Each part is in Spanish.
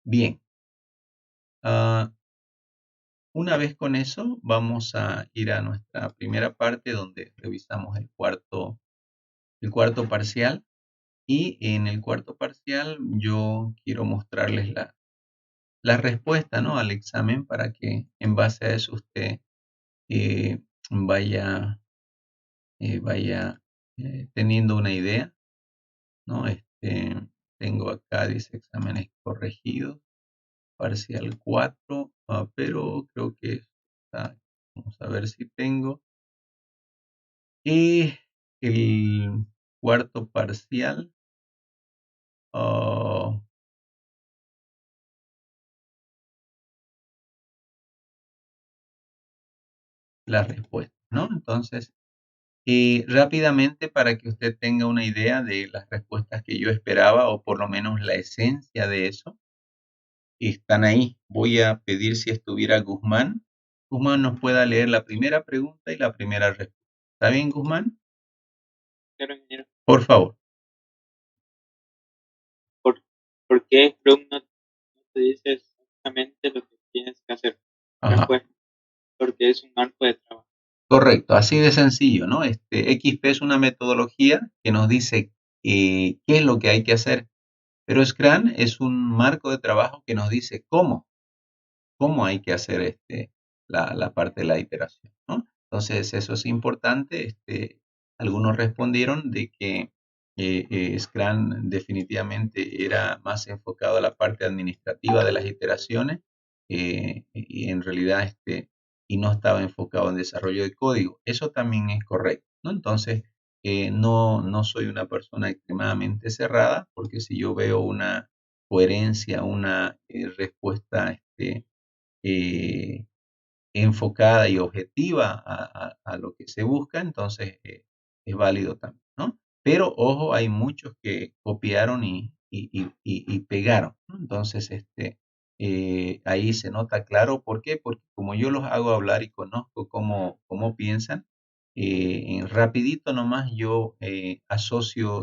Bien, ah, una vez con eso, vamos a ir a nuestra primera parte donde revisamos el cuarto parcial. Y en el cuarto parcial yo quiero mostrarles la respuesta, ¿no?, al examen para que en base a eso usted eh, vaya, vaya teniendo una idea, ¿no? Tengo acá, dice exámenes corregidos, parcial 4, pero creo que está, vamos a ver si tengo. Y el cuarto parcial, ah, la respuesta, ¿no? Entonces, rápidamente, para que usted tenga una idea de las respuestas que yo esperaba, o por lo menos la esencia de eso, están ahí. Voy a pedir si estuviera Guzmán. Guzmán nos pueda leer la primera pregunta y la primera respuesta. ¿Está bien, Guzmán? Claro, ingeniero. Por favor. ¿Por, por qué Scrum no te dice exactamente lo que tienes que hacer? Ajá. Respuesta, porque es un marco de trabajo. Correcto, así de sencillo, ¿no? XP es una metodología que nos dice qué es lo que hay que hacer, pero Scrum es un marco de trabajo que nos dice cómo hay que hacer la parte de la iteración, ¿no? Entonces, eso es importante. Algunos respondieron de que Scrum definitivamente era más enfocado a la parte administrativa de las iteraciones, y en realidad y no estaba enfocado en desarrollo de código. Eso también es correcto, ¿no? Entonces, no soy una persona extremadamente cerrada, porque si yo veo una coherencia, una respuesta eh, enfocada y objetiva a lo que se busca, entonces es válido también, ¿no? Pero ojo, hay muchos que copiaron y pegaron, ¿no? Entonces, ahí se nota claro. ¿Por qué? Porque como yo los hago hablar y conozco cómo piensan, rapidito nomás yo asocio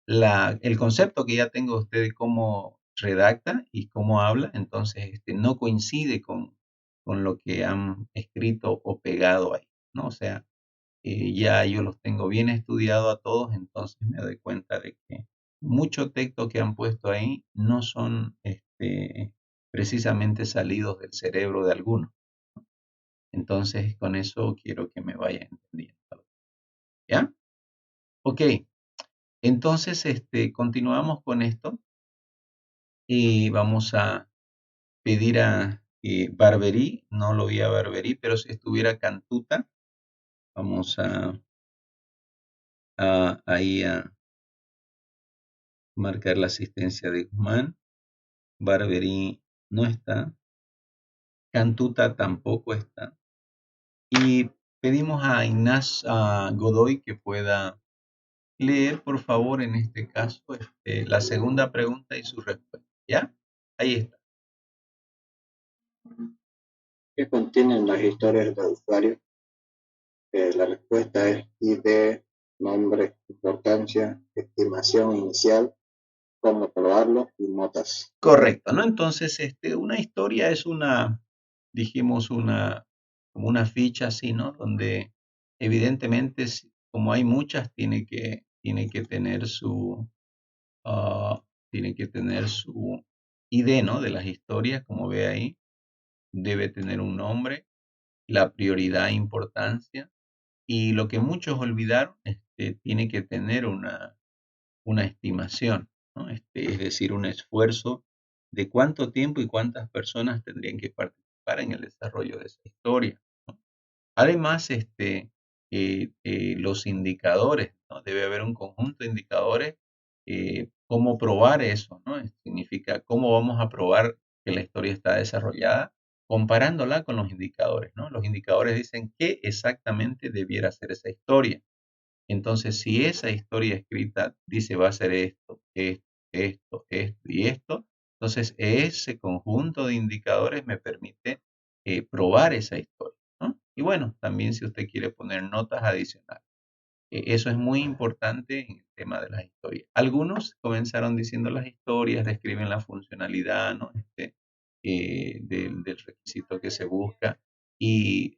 el concepto que ya tengo de usted de cómo redacta y cómo habla. Entonces no coincide con lo que han escrito o pegado ahí, ¿no? O sea, ya yo los tengo bien estudiado a todos, entonces me doy cuenta de que mucho texto que han puesto ahí no son precisamente salidos del cerebro de alguno. Entonces, con eso quiero que me vaya entendiendo, ¿ya? Ok, entonces continuamos con esto y vamos a pedir a Barberí. No lo vi a Barberí, pero si estuviera Cantuta, vamos ahí a marcar la asistencia de Guzmán. Barberí no está. Cantuta tampoco está. Y pedimos a Inés Godoy que pueda leer, por favor, en este caso, la segunda pregunta y su respuesta. ¿Ya? Ahí está. ¿Qué contienen las historias del usuario? La respuesta es ID, nombre, importancia, estimación inicial, cómo probarlo y notas. Correcto, ¿no? Entonces, una historia es dijimos, como una ficha así, ¿no? Donde evidentemente, como hay muchas, tiene que tener ah, su ID, ¿no? De las historias, como ve ahí. Debe tener un nombre, la prioridad e importancia. Y lo que muchos olvidaron, tiene que tener una estimación, ¿no? Es decir, un esfuerzo de cuánto tiempo y cuántas personas tendrían que participar en el desarrollo de esa historia, ¿no? Además, los indicadores, ¿no? Debe haber un conjunto de indicadores. ¿Cómo probar eso, ¿no? Significa cómo vamos a probar que la historia está desarrollada, comparándola con los indicadores, ¿no? Los indicadores dicen qué exactamente debiera ser esa historia. Entonces, si esa historia escrita dice va a ser esto y esto, entonces ese conjunto de indicadores me permite probar esa historia, ¿no? Y bueno, también si usted quiere poner notas adicionales. Eso es muy importante en el tema de las historias. Algunos comenzaron diciendo las historias, describen la funcionalidad, ¿no? Del requisito que se busca y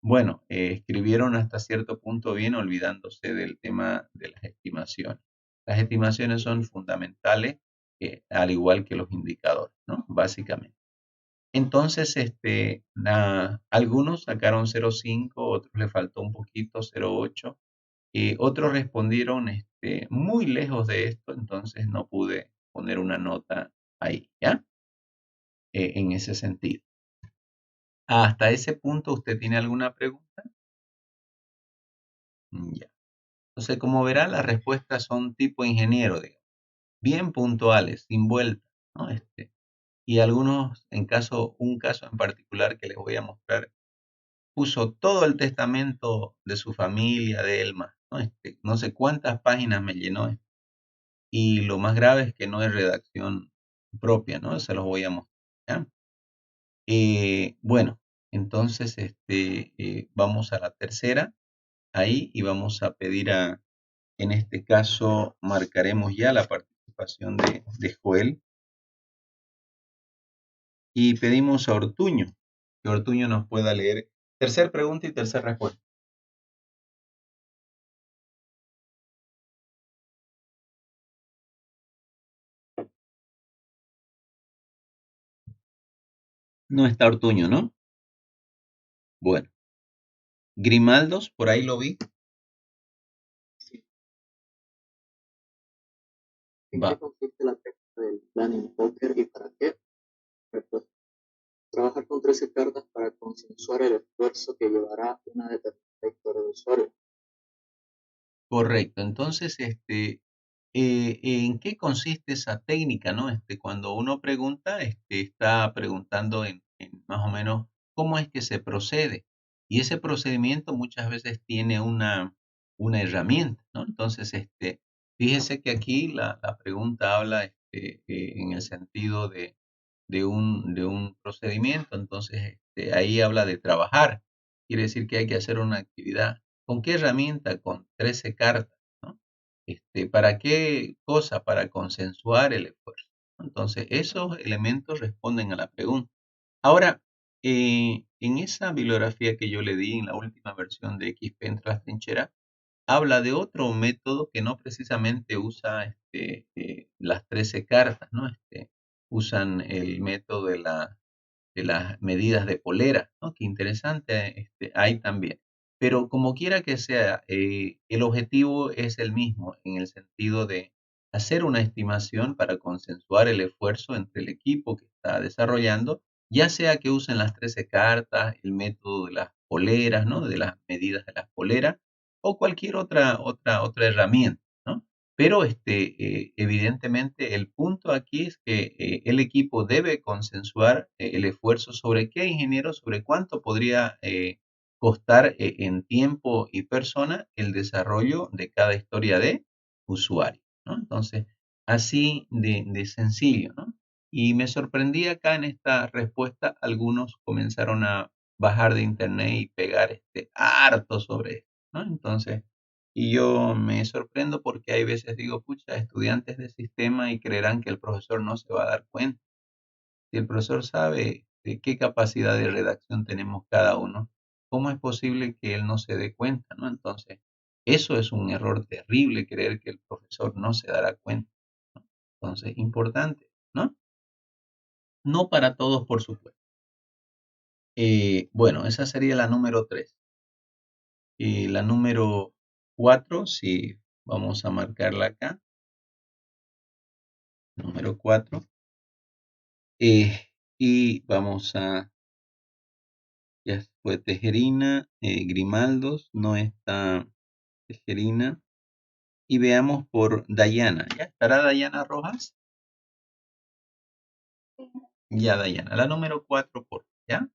bueno, escribieron hasta cierto punto bien olvidándose del tema de las estimaciones. Las estimaciones son fundamentales, al igual que los indicadores, ¿no? Básicamente. Entonces, algunos sacaron 0,5, otros le faltó un poquito, 0,8. Otros respondieron muy lejos de esto, entonces no pude poner una nota ahí, ¿ya? En ese sentido. Hasta ese punto, ¿usted tiene alguna pregunta? Ya. Entonces, como verá, las respuestas son tipo ingeniero, digamos, bien puntuales, sin vuelta, ¿no? Y algunos, un caso en particular que les voy a mostrar, puso todo el testamento de su familia, de Elma, ¿no? No sé cuántas páginas me llenó. Y lo más grave es que no es redacción propia, ¿no? Se los voy a mostrar, ¿ya? Bueno, entonces vamos a la tercera ahí y vamos a pedir en este caso, marcaremos ya la participación de Joel y pedimos a Ortuño, que Ortuño nos pueda leer tercer pregunta y tercera respuesta. No está Ortuño, ¿no? Bueno, Grimaldos, por ahí lo vi. ¿En Va. qué consiste la técnica del planning poker y para qué? Respuesta. Trabajar con 13 cartas para consensuar el esfuerzo que llevará una determinada historia de usuario. Correcto. Entonces, ¿en qué consiste esa técnica, no? Cuando uno pregunta, está preguntando en más o menos cómo es que se procede. Y ese procedimiento muchas veces tiene una herramienta, ¿no? Entonces, fíjese que aquí la pregunta habla, en el sentido de un procedimiento. Entonces, ahí habla de trabajar. Quiere decir que hay que hacer una actividad. ¿Con qué herramienta? Con 13 cartas, ¿no? ¿Para qué cosa? Para consensuar el esfuerzo, ¿no? Entonces, esos elementos responden a la pregunta. Ahora, en esa bibliografía que yo le di en la última versión de XP entre las trincheras, habla de otro método que no precisamente usa las 13 cartas, ¿no? Usan el método de las medidas de polera, ¿no? Qué interesante, hay también. Pero como quiera que sea, el objetivo es el mismo en el sentido de hacer una estimación para consensuar el esfuerzo entre el equipo que está desarrollando, ya sea que usen las 13 cartas, el método de las poleras, ¿no? De las medidas de las poleras, o cualquier otra herramienta, ¿no? Pero evidentemente el punto aquí es que el equipo debe consensuar el esfuerzo sobre qué ingeniero, sobre cuánto podría costar en tiempo y persona el desarrollo de cada historia de usuario, ¿no? Entonces, así de sencillo, ¿no? Y me sorprendí acá en esta respuesta, algunos comenzaron a bajar de internet y pegar harto sobre esto, ¿no? Entonces, y yo me sorprendo porque hay veces digo, pucha, estudiantes de sistema y creerán que el profesor no se va a dar cuenta. Si el profesor sabe de qué capacidad de redacción tenemos cada uno, ¿cómo es posible que él no se dé cuenta, no? Entonces, eso es un error terrible, creer que el profesor no se dará cuenta, ¿no? Entonces, importante, ¿no? No para todos, por supuesto. Bueno, esa sería la número 3. Y la número 4, si vamos a marcarla acá, número 4. Y vamos ya fue Tejerina, Grimaldos, no está Tejerina. Y veamos por Dayana, ¿ya? ¿Estará Dayana Rojas? Ya, Dayana, la número 4 ¿ya?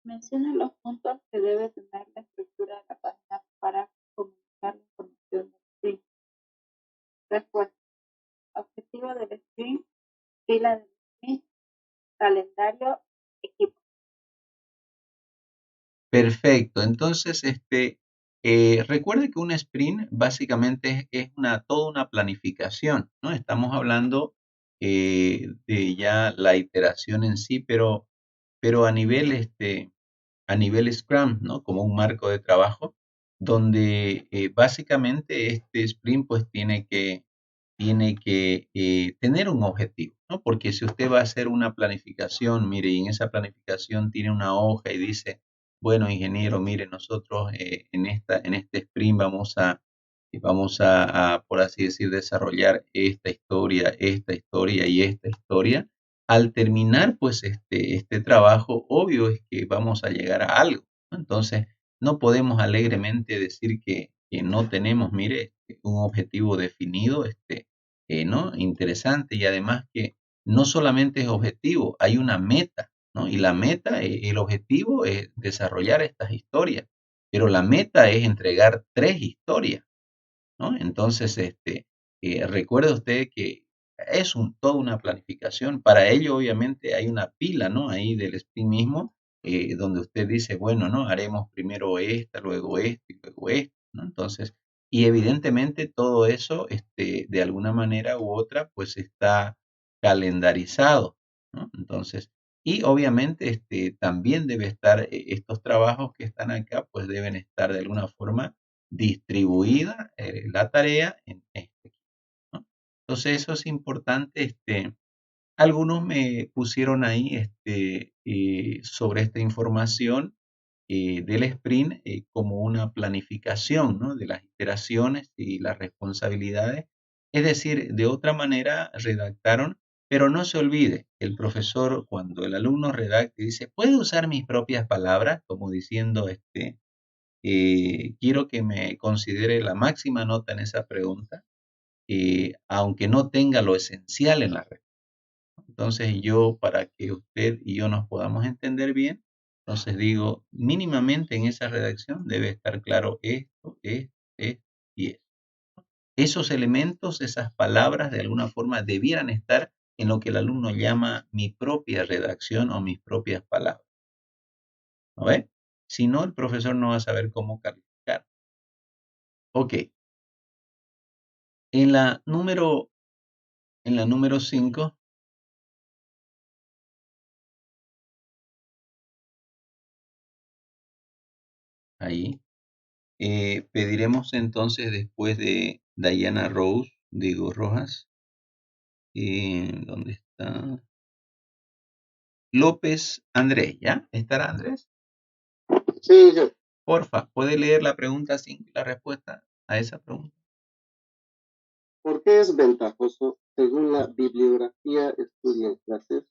Menciona los puntos que debe tener la estructura de la página para comunicar la información del string. Respuesta. Objetivo del string, fila del string, calendario, equipo. Perfecto. Entonces, recuerde que un sprint básicamente es toda una planificación, ¿no? Estamos hablando de ya la iteración en sí, pero a nivel Scrum, ¿no? Como un marco de trabajo, donde básicamente este sprint pues tiene que tener un objetivo, ¿no? Porque si usted va a hacer una planificación, mire, y en esa planificación tiene una hoja y dice, bueno, ingeniero, mire, nosotros en este sprint vamos a, por así decir, desarrollar esta historia y esta historia. Al terminar, pues, este trabajo, obvio es que vamos a llegar a algo, ¿no? Entonces, no podemos alegremente decir que no tenemos, mire, un objetivo definido, ¿no? Interesante, y además que no solamente es objetivo, hay una meta, ¿no? Y la meta, el objetivo es desarrollar estas historias, pero la meta es entregar 3 historias, ¿no? Entonces, recuerde usted que es toda una planificación. Para ello, obviamente, hay una pila, ¿no? Ahí del sprint mismo, donde usted dice, bueno, ¿no? Haremos primero esta, luego esto y luego esto, ¿no? Entonces, y evidentemente todo eso, de alguna manera u otra, pues está calendarizado, ¿no? Entonces, y obviamente, también debe estar, estos trabajos que están acá, pues deben estar de alguna forma distribuida la tarea en este equipo, ¿no? Entonces eso es importante. Algunos me pusieron ahí sobre esta información del sprint como una planificación, ¿no? De las iteraciones y las responsabilidades. Es decir, de otra manera redactaron, pero no se olvide, el profesor cuando el alumno redacte dice, ¿puede usar mis propias palabras? Como diciendo, quiero que me considere la máxima nota en esa pregunta, aunque no tenga lo esencial en la respuesta. Entonces yo, para que usted y yo nos podamos entender bien, entonces digo, mínimamente en esa redacción debe estar claro esto y esto. Esos elementos, esas palabras, de alguna forma debieran estar en lo que el alumno llama mi propia redacción o mis propias palabras, ¿no ve? Si no, el profesor no va a saber cómo calificar. Ok. En la número 5, ahí, pediremos entonces después de Diana Rose, digo Rojas, ¿dónde está? López Andrés, ¿ya? ¿Estará Andrés? Sí, yo. Porfa, ¿puede leer la pregunta 5 y la respuesta a esa pregunta? ¿Por qué es ventajoso, según la bibliografía Estudia en Clases,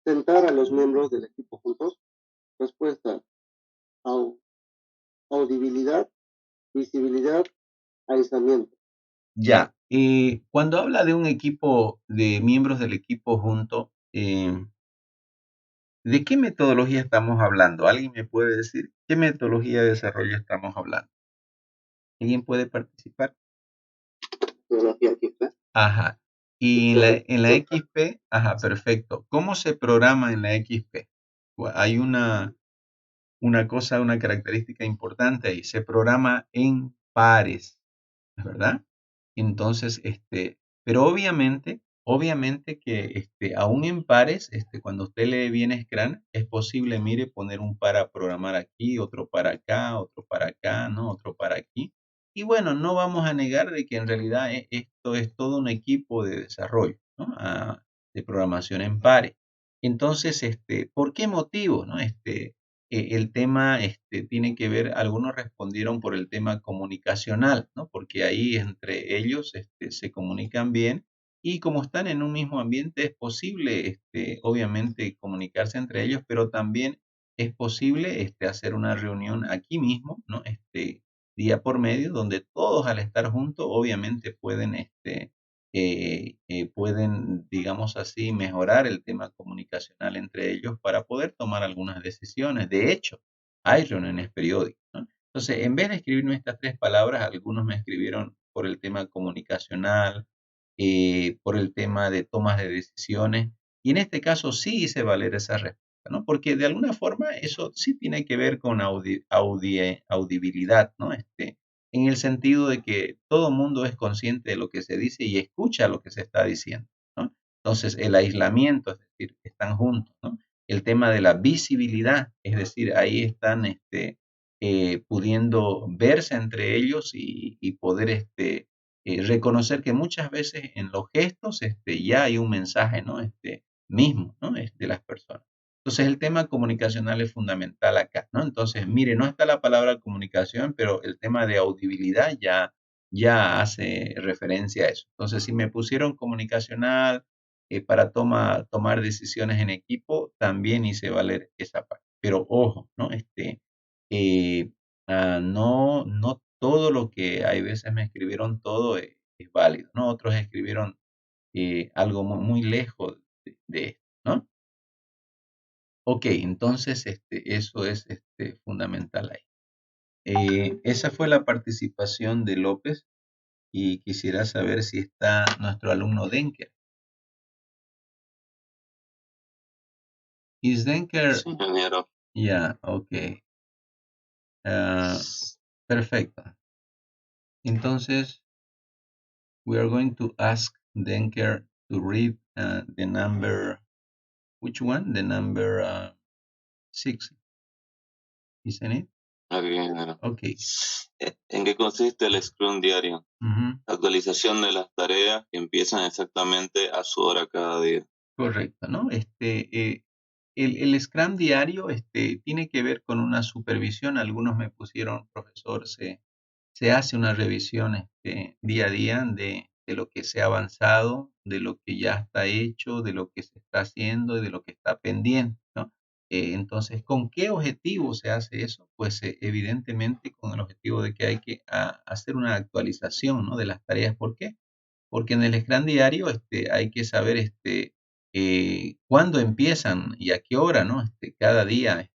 sentar a los miembros del equipo juntos? Respuesta: audibilidad, visibilidad, aislamiento. Ya, cuando habla de un equipo, de miembros del equipo junto, ¿de qué metodología estamos hablando? ¿Alguien me puede decir qué metodología de desarrollo estamos hablando? ¿Alguien puede participar? Metodología XP. Ajá. Y en la XP, ajá, perfecto. ¿Cómo se programa en la XP? Hay una cosa, una característica importante ahí. Se programa en pares, ¿verdad? Entonces, pero obviamente que aún en pares, cuando usted lee bien Scrum, es posible, mire, poner un para programar aquí, otro para acá, otro para acá, ¿no? Otro para aquí. Y bueno, no vamos a negar de que en realidad esto es todo un equipo de desarrollo, ¿no? De programación en pares. Entonces, ¿por qué motivo, no? El tema tiene que ver, algunos respondieron por el tema comunicacional, ¿no? Porque ahí entre ellos se comunican bien, y como están en un mismo ambiente es posible, obviamente, comunicarse entre ellos, pero también es posible hacer una reunión aquí mismo, ¿no? Día por medio, donde todos, al estar juntos, obviamente pueden, digamos así, mejorar el tema comunicacional entre ellos para poder tomar algunas decisiones. De hecho, hay reuniones periódicas, ¿no? Entonces, en vez de escribirme estas 3 palabras, algunos me escribieron por el tema comunicacional, por el tema de tomas de decisiones, y en este caso sí hice valer esa respuesta. respuesta, ¿no? Porque de alguna forma eso sí tiene que ver con audibilidad, ¿no? En el sentido de que todo mundo es consciente de lo que se dice y escucha lo que se está diciendo, ¿no? Entonces, el aislamiento, es decir, están juntos, ¿no? El tema de la visibilidad, es decir, ahí están pudiendo verse entre ellos y poder reconocer que muchas veces en los gestos ya hay un mensaje, ¿no? Mismo, ¿no? De las personas. Entonces el tema comunicacional es fundamental acá, ¿no? Entonces, mire, no está la palabra comunicación, pero el tema de audibilidad ya hace referencia a eso. Entonces, si me pusieron comunicacional para tomar decisiones en equipo, también hice valer esa parte. Pero ojo, ¿no? Eh, no todo lo que hay veces me escribieron todo es válido, ¿no? Otros escribieron algo muy lejos de esto, ¿no? Ok, entonces eso es fundamental ahí. Esa fue la participación de López y quisiera saber si está nuestro alumno Denker. ¿Is Denker? Sí, ingeniero. Ya, ok. Perfecto. Entonces, we are going to ask Denker to read the number, which one? The number 6, isn't it? Ok, ingeniero. Ok. ¿En qué consiste el Scrum diario? Ujú. Actualización de las tareas que empiezan exactamente a su hora cada día. Correcto, ¿no? El Scrum diario tiene que ver con una supervisión. Algunos me pusieron, profesor, se hace una revisión día a día de lo que se ha avanzado, de lo que ya está hecho, de lo que se está haciendo y de lo que está pendiente, ¿no? Entonces, ¿con qué objetivo se hace eso? Pues evidentemente con el objetivo de que hay que hacer una actualización, ¿no? De las tareas. ¿Por qué? Porque en el Scrum diario hay que saber cuándo empiezan y a qué hora, ¿no? Cada día,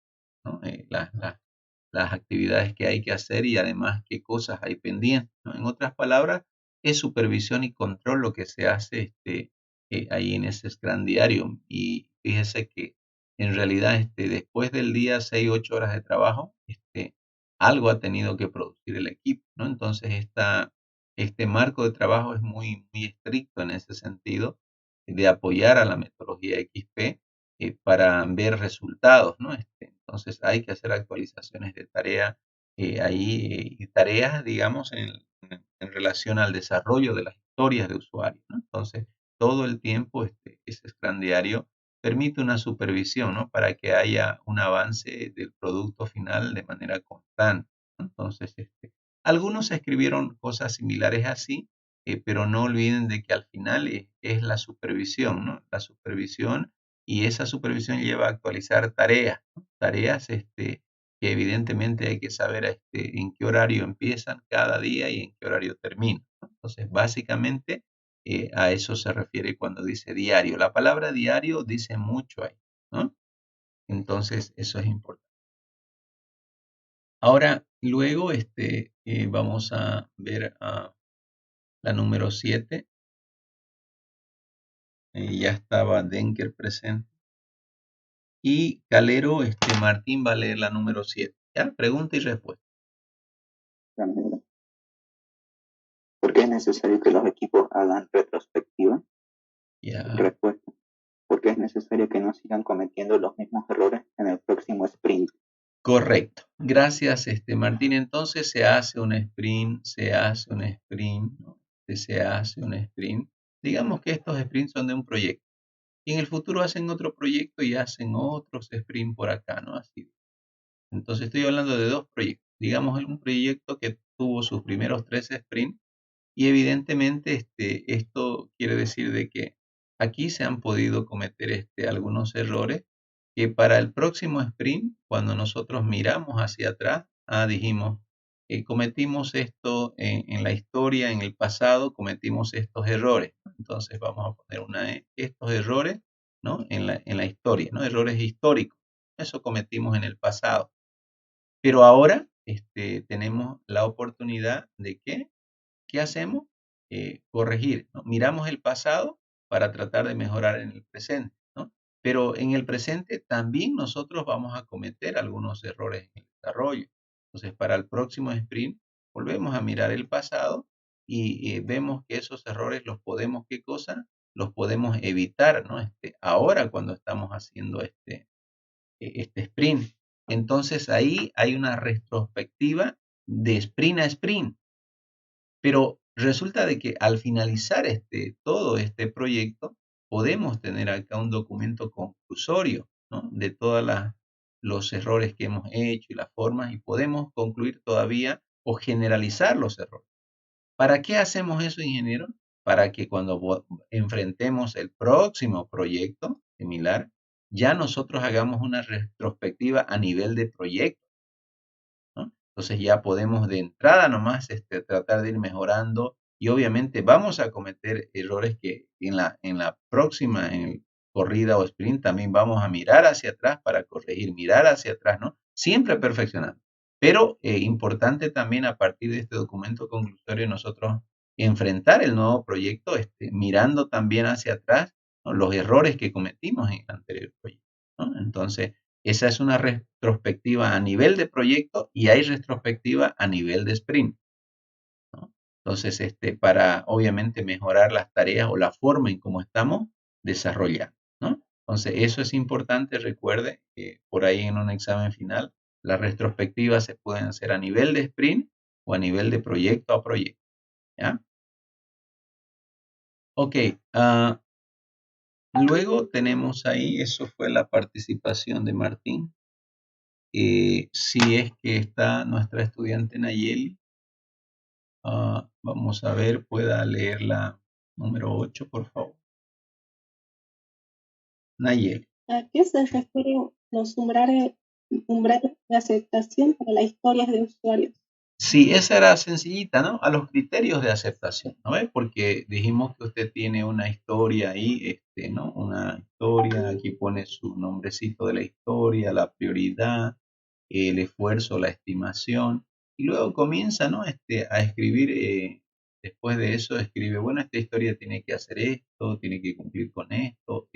¿no? Las actividades que hay que hacer y además qué cosas hay pendientes, ¿no? En otras palabras, es supervisión y control lo que se hace ahí en ese Scrum diario. Y fíjese que en realidad después del día 6, 8 horas de trabajo, algo ha tenido que producir el equipo, ¿no? Entonces este marco de trabajo es muy estricto en ese sentido de apoyar a la metodología XP para ver resultados, ¿no? Entonces hay que hacer actualizaciones de tarea ahí, y tareas, digamos, en relación al desarrollo de las historias de usuario, ¿no? Entonces, todo el tiempo ese Scrum diario permite una supervisión, ¿no? Para que haya un avance del producto final de manera constante, ¿no? Entonces, algunos escribieron cosas similares así, pero no olviden de que al final es la supervisión, ¿no? La supervisión, y esa supervisión lleva a actualizar tareas, ¿no? Tareas que evidentemente hay que saber en qué horario empiezan cada día y en qué horario terminan, ¿no? Entonces, básicamente a eso se refiere cuando dice diario. La palabra diario dice mucho ahí, ¿no? Entonces, eso es importante. Ahora, luego vamos a ver la número 7. Ya estaba Denker presente. Y Calero, Martín va a leer la número 7. ¿Ya? Pregunta y respuesta. ¿Por qué es necesario que los equipos hagan retrospectiva? Ya. Respuesta. Porque es necesario que no sigan cometiendo los mismos errores en el próximo sprint. Correcto. Gracias, Martín. Entonces se hace un sprint, ¿no? Se hace un sprint. Digamos que estos sprints son de un proyecto. Y en el futuro hacen otro proyecto y hacen otros sprints por acá, ¿no? Así. Entonces estoy hablando de dos proyectos. Digamos un proyecto que tuvo sus primeros 3 sprints y evidentemente esto quiere decir de que aquí se han podido cometer algunos errores que para el próximo sprint, cuando nosotros miramos hacia atrás, dijimos, cometimos esto en la historia, en el pasado, cometimos estos errores, ¿no? Entonces vamos a poner estos errores, ¿no? En la historia, ¿no? Errores históricos. Eso cometimos en el pasado. Pero ahora tenemos la oportunidad de que, ¿qué hacemos? Corregir, ¿no? Miramos el pasado para tratar de mejorar en el presente, ¿no? pero en el presente también nosotros vamos a cometer algunos errores en el desarrollo. Entonces, para el próximo sprint, volvemos a mirar el pasado y vemos que esos errores los podemos, ¿qué cosa? Los podemos evitar, ¿no? Ahora cuando estamos haciendo este sprint. Entonces, ahí hay una retrospectiva de sprint a sprint. Pero resulta de que al finalizar todo este proyecto, podemos tener acá un documento conclusorio, ¿no? De todos los errores que hemos hecho y las formas, y podemos concluir todavía o generalizar los errores. ¿Para qué hacemos eso, ingeniero? Para que cuando enfrentemos el próximo proyecto similar, ya nosotros hagamos una retrospectiva a nivel de proyecto, ¿no? Entonces ya podemos de entrada nomás tratar de ir mejorando y obviamente vamos a cometer errores que en la próxima corrida o sprint también vamos a mirar hacia atrás para corregir, mirar hacia atrás, ¿no? Siempre perfeccionando. Pero importante también a partir de este documento conclusorio nosotros enfrentar el nuevo proyecto mirando también hacia atrás, ¿no? Los errores que cometimos en el anterior proyecto, ¿no? Entonces, esa es una retrospectiva a nivel de proyecto y hay retrospectiva a nivel de sprint, ¿no? Entonces, para obviamente mejorar las tareas o la forma en cómo estamos desarrollando, ¿no? Entonces, eso es importante. Recuerde que por ahí en un examen final, las retrospectivas se pueden hacer a nivel de sprint o a nivel de proyecto a proyecto, ¿ya? Ok. Luego tenemos ahí, eso fue la participación de Martín. Si es que está nuestra estudiante Nayeli, vamos a ver, pueda leer la número 8, por favor. Nayeli. ¿A qué se refieren los umbrales de aceptación para las historias de usuarios? Sí, esa era sencillita, ¿no? A los criterios de aceptación, ¿no? Porque dijimos que usted tiene una historia ahí, ¿no? Una historia, aquí pone su nombrecito de la historia, la prioridad, el esfuerzo, la estimación, y luego comienza, ¿no? A escribir, después de eso escribe, bueno, esta historia tiene que hacer esto, tiene que cumplir con esto,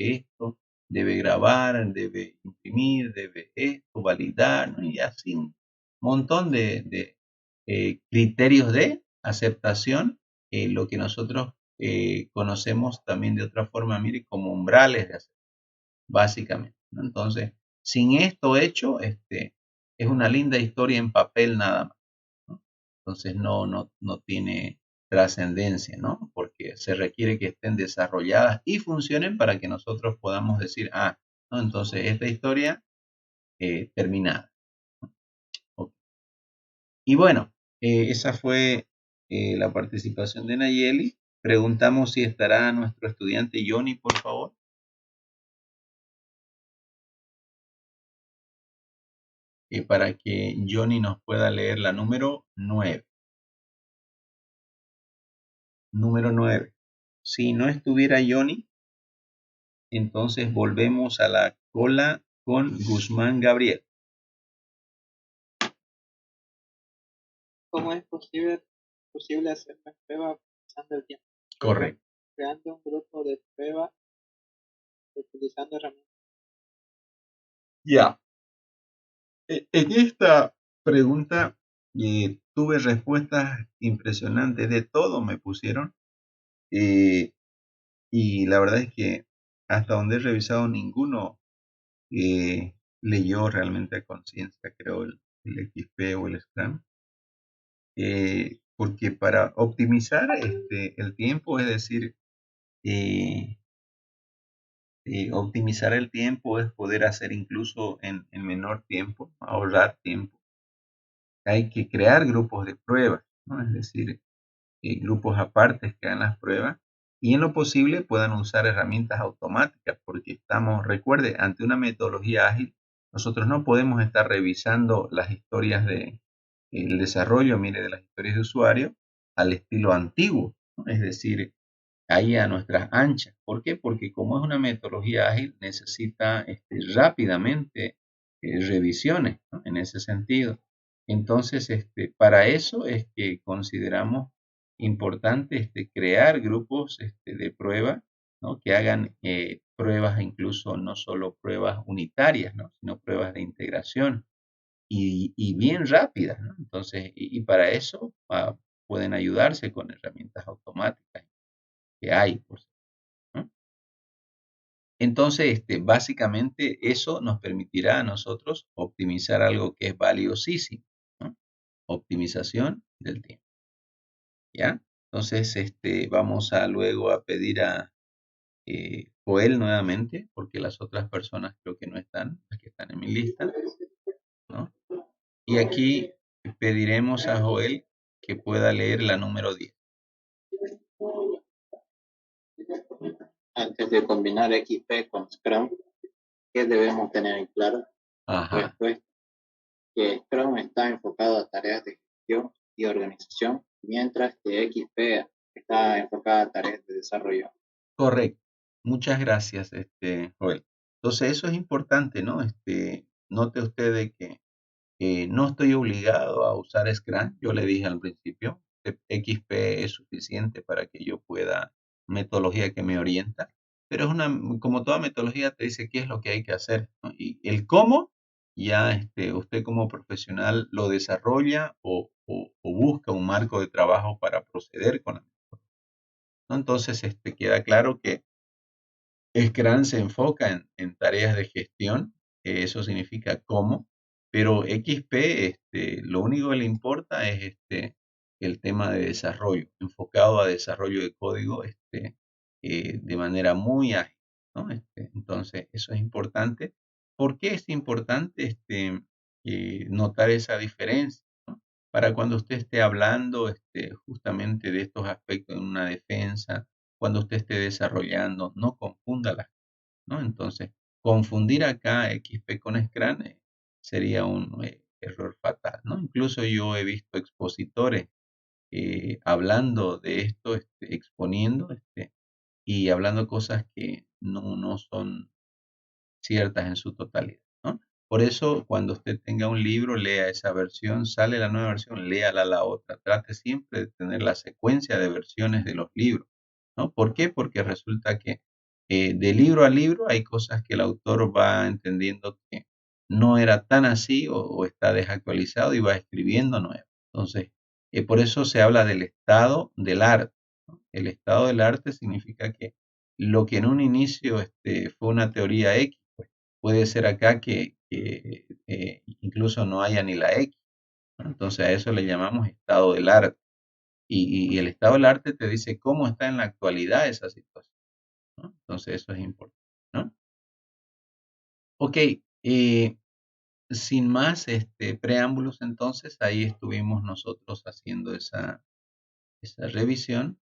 debe grabar, debe imprimir, debe esto, validar, ¿no? Y así un montón de criterios de aceptación, lo que nosotros conocemos también de otra forma, mire, como umbrales de aceptación, básicamente, ¿no? Entonces, sin esto hecho, es una linda historia en papel nada más, ¿no? Entonces, no tiene trascendencia, ¿no? Porque se requiere que estén desarrolladas y funcionen para que nosotros podamos decir, ¿no? Entonces, esta historia terminada. Okay. Y bueno, esa fue la participación de Nayeli. Preguntamos si estará nuestro estudiante Johnny, por favor. Para que Johnny nos pueda leer la número 9. Número 9. Si no estuviera Johnny, entonces volvemos a la cola con Guzmán Gabriel. ¿Cómo es posible hacer una prueba usando el tiempo? Correcto. Creando un grupo de prueba utilizando herramientas. Ya. En esta pregunta tuve respuestas impresionantes, de todo me pusieron, y la verdad es que hasta donde he revisado ninguno leyó realmente a conciencia, creo, el XP o el Scrum, porque para optimizar el tiempo, es decir, optimizar el tiempo es poder hacer incluso en menor tiempo, ahorrar tiempo. Hay que crear grupos de pruebas, ¿no? Es decir, grupos apartes que hagan las pruebas y en lo posible puedan usar herramientas automáticas, porque estamos, recuerde, ante una metodología ágil, nosotros no podemos estar revisando las historias el desarrollo, mire, de las historias de usuario al estilo antiguo, ¿no? Es decir, ahí a nuestras anchas. ¿Por qué? Porque como es una metodología ágil, necesita rápidamente revisiones, ¿no? En ese sentido. Entonces, para eso es que consideramos importante crear grupos de prueba ¿no? Que hagan pruebas, incluso no solo pruebas unitarias, ¿no? Sino pruebas de integración y bien rápidas, ¿no? Entonces, y para eso pueden ayudarse con herramientas automáticas que hay, por supuesto, ¿no? Entonces, básicamente eso nos permitirá a nosotros optimizar algo que es valiosísimo, ¿no? Optimización del tiempo, ¿ya? Entonces, vamos a luego a pedir a Joel nuevamente, porque las otras personas creo que no están, las que están en mi lista, ¿no? Y aquí pediremos a Joel que pueda leer la número 10. Antes de combinar XP con Scrum, ¿qué debemos tener en claro? Ajá, Pues que Scrum está enfocado a tareas de gestión y organización, mientras que XP está enfocada a tareas de desarrollo. correcto. Muchas gracias, Joel. Entonces, eso es importante, ¿no? Note usted de que no estoy obligado a usar Scrum. Yo le dije al principio, XP es suficiente para que yo pueda, metodología que me orienta, pero es como toda metodología te dice qué es lo que hay que hacer, ¿no? Y el cómo, ya usted como profesional lo desarrolla o busca un marco de trabajo para proceder con la metodología, ¿no? Entonces, queda claro que Scrum se enfoca en tareas de gestión, eso significa cómo, pero XP, lo único que le importa es el tema de desarrollo, enfocado a desarrollo de código de manera muy ágil, ¿no? Entonces, eso es importante. ¿Por qué es importante notar esa diferencia, ¿no? Para cuando usted esté hablando justamente de estos aspectos en una defensa, cuando usted esté desarrollando, no confunda las cosas, ¿no? Entonces, confundir acá XP con Scrum sería un error fatal, ¿no? Incluso yo he visto expositores hablando de esto, exponiendo y hablando cosas que no son ciertas en su totalidad, ¿no? Por eso, cuando usted tenga un libro, lea esa versión, sale la nueva versión, léala la otra. Trate siempre de tener la secuencia de versiones de los libros, ¿no? ¿Por qué? Porque resulta que de libro a libro hay cosas que el autor va entendiendo que no era tan así o está desactualizado y va escribiendo nuevo. Entonces, por eso se habla del estado del arte, ¿no? El estado del arte significa que lo que en un inicio fue una teoría X, puede ser acá que incluso no haya ni la X, ¿no? Entonces a eso le llamamos estado del arte. Y el estado del arte te dice cómo está en la actualidad esa situación, ¿no? Entonces eso es importante, ¿no? Ok, sin más preámbulos, entonces ahí estuvimos nosotros haciendo esa revisión